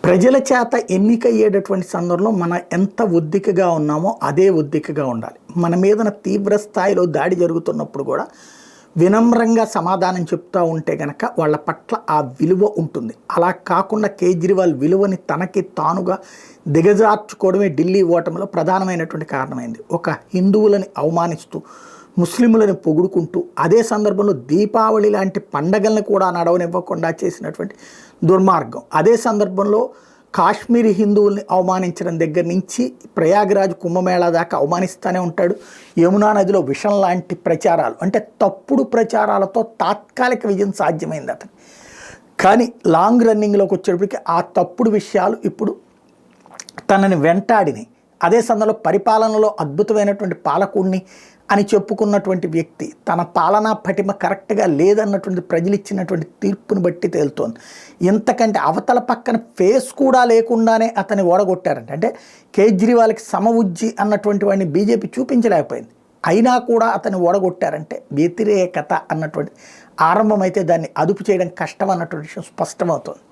ప్రజల చేత ఎన్నికయ్యేటటువంటి సందర్భంలో మనం ఎంత ఒద్దికగా ఉన్నామో అదే ఒద్దికగా ఉండాలి. మన మీదన తీవ్ర స్థాయిలో దాడి జరుగుతున్నప్పుడు కూడా వినమ్రంగా సమాధానం చెప్తూ ఉంటే గనక వాళ్ళ పట్ల ఆ విలువ ఉంటుంది. అలా కాకుండా కేజ్రీవాల్ విలువని తనకి తానుగా దిగజార్చుకోవడమే ఢిల్లీ ఓటమిలో ప్రధానమైనటువంటి కారణమైంది. ఒక హిందువులని అవమానిస్తూ ముస్లింలను పొగుడుకుంటూ అదే సందర్భంలో దీపావళి లాంటి పండగలను కూడా నడవనివ్వకుండా చేసినటువంటి దుర్మార్గం. అదే సందర్భంలో కాశ్మీరీ హిందువుల్ని అవమానించడం దగ్గర నుంచి ప్రయాగరాజ్ కుంభమేళా దాకా అవమానిస్తూనే ఉంటాడు. యమునా నదిలో విషం లాంటి ప్రచారాలు, అంటే తప్పుడు ప్రచారాలతో తాత్కాలిక విజయం సాధ్యమైంది అతను. కానీ లాంగ్ రన్నింగ్లోకి వచ్చేటప్పటికి ఆ తప్పుడు విషయాలు ఇప్పుడు తనని వెంటాడిని. అదే సందర్భంలో పరిపాలనలో అద్భుతమైనటువంటి పాలకుడిని అని చెప్పుకున్నటువంటి వ్యక్తి తన పాలనా పటిమ కరెక్ట్గా లేదన్నటువంటి ప్రజలు ఇచ్చినటువంటి తీర్పుని బట్టి తేలుతోంది. ఇంతకంటే అవతల పక్కన ఫేస్ కూడా లేకుండానే అతన్ని ఓడగొట్టారంటే, అంటే కేజ్రీవాల్కి సమవుజ్జి అన్నటువంటి వాడిని బీజేపీ చూపించలేకపోయింది. అయినా కూడా అతన్ని ఓడగొట్టారంటే వ్యతిరేకత అన్నటువంటి ఆరంభమైతే దాన్ని అదుపు చేయడం కష్టం అన్నటువంటి విషయం స్పష్టమవుతోంది.